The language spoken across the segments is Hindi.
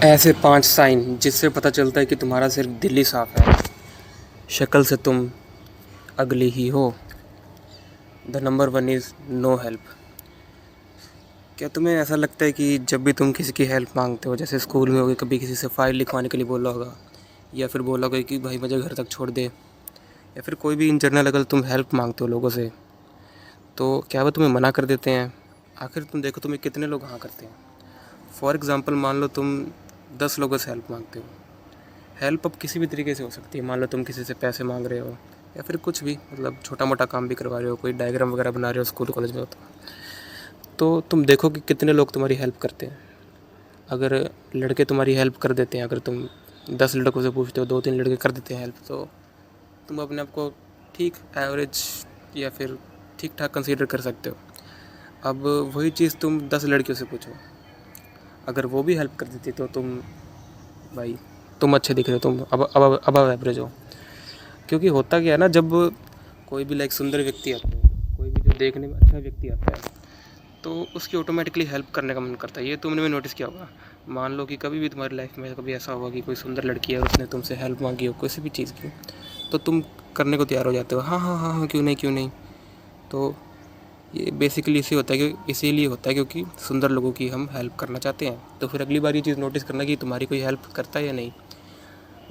ऐसे 5 साइन जिससे पता चलता है कि तुम्हारा सिर्फ दिल ही साफ है। शक्ल से तुम अगली ही हो। The number 1 is no help. क्या तुम्हें ऐसा लगता है कि जब भी तुम किसी की हेल्प मांगते हो, जैसे स्कूल में होगी, कभी किसी से फ़ाइल लिखवाने के लिए बोला होगा, या फिर बोला होगा कि भाई मुझे घर तक छोड़ दे, या फिर कोई भी इन जनरल अगर तुम हेल्प मांगते हो लोगों से, तो क्या वो तुम्हें मना कर देते हैं? आखिर तुम देखो तुम्हें कितने लोग हाँ करते हैं। फॉर एग्ज़ाम्पल मान लो तुम 10 लोगों से हेल्प मांगते हो। हेल्प अब किसी भी तरीके से हो सकती है। मान लो तुम किसी से पैसे मांग रहे हो, या फिर कुछ भी, मतलब छोटा मोटा काम भी करवा रहे हो, कोई डायग्राम वगैरह बना रहे हो स्कूल कॉलेज में हो, तो तुम देखो कि कितने लोग तुम्हारी हेल्प करते हैं। अगर लड़के तुम्हारी हेल्प कर देते हैं, अगर तुम 10 लड़कों से पूछते हो, 2-3 लड़के कर देते हैं हेल्प, तो तुम अपने आप को ठीक एवरेज या फिर ठीक ठाक कंसीडर कर सकते हो। अब वही चीज़ तुम 10 लड़कियों से पूछो, अगर वो भी हेल्प कर देती तो तुम, भाई तुम अच्छे दिख रहे हो, तुम अब एवरेज हो। क्योंकि होता क्या है ना, जब कोई भी लाइक सुंदर व्यक्ति आता है, कोई भी जो देखने में अच्छा व्यक्ति आता है, तो उसकी ऑटोमेटिकली हेल्प करने का मन करता है। ये तुमने भी नोटिस किया होगा। मान लो कि कभी भी तुम्हारी लाइफ में कभी ऐसा होगा कि कोई सुंदर लड़की है और उसने तुमसे हेल्प मांगी हो किसी भी चीज़ की, तो तुम करने को तैयार हो जाते हो। हाँ हाँ हाँ हाँ, क्यों नहीं क्यों नहीं। तो ये बेसिकली इसीलिए होता है क्योंकि सुंदर लोगों की हम हेल्प करना चाहते हैं। तो फिर अगली बार ये चीज़ नोटिस करना कि तुम्हारी कोई हेल्प करता है या नहीं।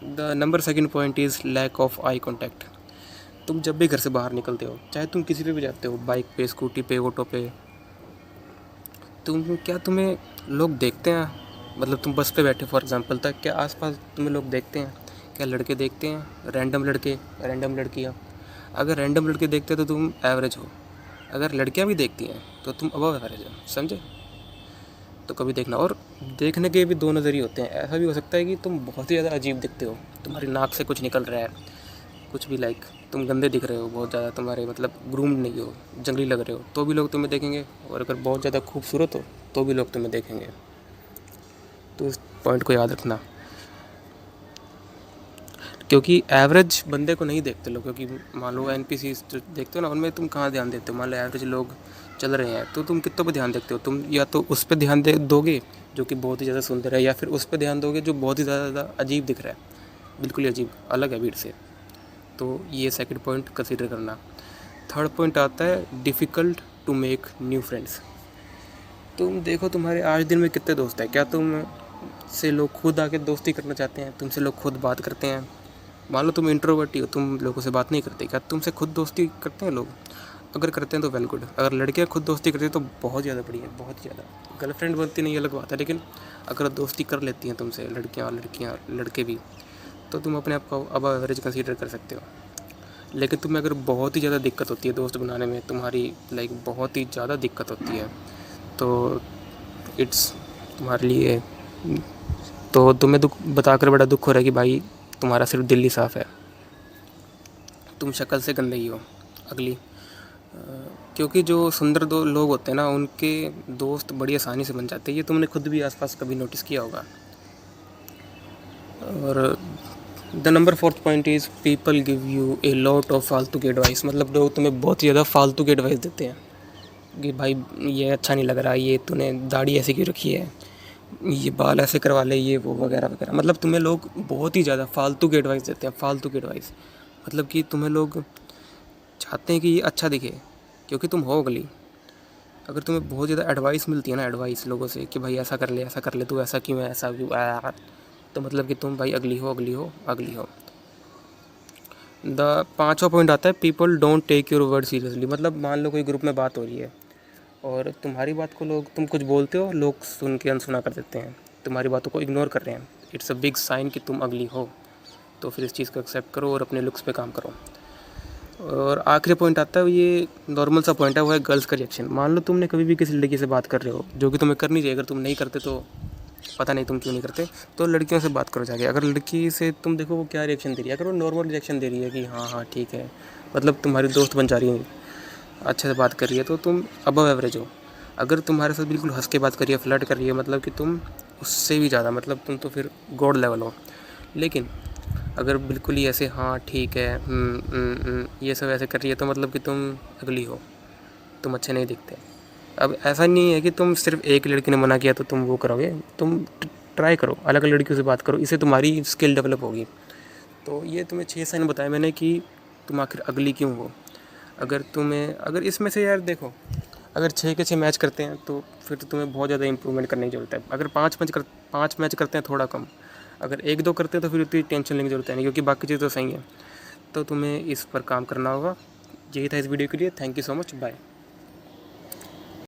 The number second point is lack of eye contact. तुम जब भी घर से बाहर निकलते हो, चाहे तुम किसी पे भी जाते हो, बाइक पे, स्कूटी पे, ऑटो पे, तुम्हें लोग देखते हैं? मतलब तुम बस पे बैठे फॉर एग्जांपल तक, क्या आसपास तुम्हें लोग देखते हैं? क्या लड़के देखते हैं? रैंडम लड़के, रैंडम लड़कियाँ? अगर रैंडम लड़के देखते हैं तो तुम एवरेज हो। अगर लड़कियाँ भी देखती हैं तो तुम अबव एवरेज हो, समझे? तो कभी देखना। और देखने के भी दो नज़रिए होते हैं। ऐसा भी हो सकता है कि तुम बहुत ही ज़्यादा अजीब दिखते हो, तुम्हारी नाक से कुछ निकल रहा है, कुछ भी, लाइक तुम गंदे दिख रहे हो बहुत ज़्यादा, तुम्हारे मतलब ग्रूम नहीं हो, जंगली लग रहे हो, तो भी लोग तुम्हें देखेंगे। और अगर बहुत ज़्यादा खूबसूरत हो तो भी लोग तुम्हें देखेंगे। तो इस पॉइंट को याद रखना। क्योंकि एवरेज बंदे को नहीं देखते लोग, क्योंकि मान लो एनपीसी जो देखते हो ना, उनमें तुम कहाँ ध्यान देते हो? मान लो एवरेज लोग चल रहे हैं तो तुम कितनों पे ध्यान देते हो? तुम या तो उस पर ध्यान दे दोगे जो कि बहुत ही ज़्यादा सुंदर है, या फिर उस पर ध्यान दोगे जो बहुत ही ज़्यादा अजीब दिख रहा है, बिल्कुल ही अजीब, अलग है भीड़ से। तो ये सेकंड पॉइंट कंसीडर करना। थर्ड पॉइंट आता है difficult to make new friends. तुम देखो तुम्हारे आज दिन में कितने दोस्त हैं? क्या तुम से लोग खुद आके दोस्ती करना चाहते हैं? तुमसे लोग खुद बात करते हैं? मान लो तुम इंट्रोवर्ट ही हो, तुम लोगों से बात नहीं करते, क्या तुमसे खुद दोस्ती करते हैं लोग? अगर करते हैं तो वेल गुड। अगर लड़कियां खुद दोस्ती करती हैं तो बहुत ज़्यादा बढ़िया है, बहुत ज़्यादा। गर्लफ्रेंड बनती नहीं अलग बात है, लेकिन अगर दोस्ती कर लेती हैं तुमसे लड़कियां, लड़कियां लड़के भी, तो तुम अपने आप को अब एवरेज कंसीडर कर सकते हो। लेकिन तुम्हें अगर बहुत ही ज़्यादा दिक्कत होती है दोस्त बनाने में, तुम्हारी लाइक बहुत ही ज़्यादा दिक्कत होती है, तो इट्स तुम्हारे लिए, तो तुम्हें दुख बताकर बड़ा दुख हो रहा है कि भाई तुम्हारा सिर्फ दिल ही साफ़ है, तुम शक्ल से गंदे ही हो, अगली। क्योंकि जो सुंदर दो लोग होते हैं ना, उनके दोस्त बड़ी आसानी से बन जाते हैं। ये तुमने खुद भी आसपास कभी नोटिस किया होगा। और the number fourth point is people give U a lot of फालतू की एडवाइस। मतलब लोग तुम्हें बहुत ही ज़्यादा फालतू की एडवाइस देते हैं कि भाई ये अच्छा नहीं लग रहा, ये तूने दाढ़ी ऐसी क्यों रखी है, ये बाल ऐसे करवा ले, ये वो वगैरह वगैरह। मतलब तुम्हें लोग बहुत ही ज़्यादा फालतू की एडवाइस देते हैं, फालतू की एडवाइस। मतलब कि तुम्हें लोग चाहते हैं कि ये अच्छा दिखे, क्योंकि तुम हो अगली। अगर तुम्हें बहुत ज़्यादा एडवाइस मिलती है ना, एडवाइस लोगों से कि भाई ऐसा कर ले, ऐसा कर ले, तू ऐसा क्यों है, ऐसा क्यों यार, तो मतलब कि तुम भाई अगली हो, अगली हो, अगली हो। द पाँचवा पॉइंट आता है people don't take your word seriously. मतलब मान लो कोई ग्रुप में बात हो रही है और तुम्हारी बात को लोग, तुम कुछ बोलते हो, लोग सुन के अनसुना कर देते हैं, तुम्हारी बातों को इग्नोर कर रहे हैं। इट्स अ बिग साइन कि तुम अगली हो। तो फिर इस चीज़ को एक्सेप्ट करो और अपने लुक्स पे काम करो। और आखिरी पॉइंट आता है, ये नॉर्मल सा पॉइंट है, वो है गर्ल्स का रिएक्शन। मान लो तुमने कभी भी किसी लड़की से बात कर रहे हो, जो कि तुम्हें करनी चाहिए, अगर तुम नहीं करते तो पता नहीं तुम क्यों नहीं करते, तो लड़कियों से बात करो जाके। अगर लड़की से तुम देखो वो क्या रिएक्शन दे रही है, अगर वो नॉर्मल रिएक्शन दे रही है कि हाँ हाँ ठीक है, मतलब तुम्हारी दोस्त बन जा रही है, अच्छे से बात कर रही है, तो तुम अबव एवरेज हो। अगर तुम्हारे साथ बिल्कुल हंस के बात कर रही है, फ्लर्ट कर रही है, मतलब कि तुम उससे भी ज़्यादा, मतलब तुम तो फिर गॉड लेवल हो। लेकिन अगर बिल्कुल ही ऐसे हाँ ठीक है ये सब ऐसे कर रही है, तो मतलब कि तुम अगली हो, तुम अच्छे नहीं दिखते। अब ऐसा नहीं है कि तुम सिर्फ एक लड़की ने मना किया तो तुम वो करोगे, तुम ट्राई करो, अलग अलग लड़कियों से बात करो, इससे तुम्हारी स्किल डेवलप होगी। तो ये तुम्हें 6 साइन बताया मैंने कि तुम आखिर अगली क्यों हो। अगर इसमें से यार देखो, अगर 6 के 6 मैच करते हैं तो फिर तो तुम्हें बहुत ज़्यादा इंप्रूवमेंट करने की ज़रूरत है। अगर 5 मैच करते हैं थोड़ा कम, अगर 1-2 करते हैं तो फिर उतनी टेंशन लेने की ज़रूरत है नहीं, क्योंकि बाकी चीज़ तो सही है। तो तुम्हें इस पर काम करना होगा। यही था इस वीडियो के लिए। Thank you so much, bye.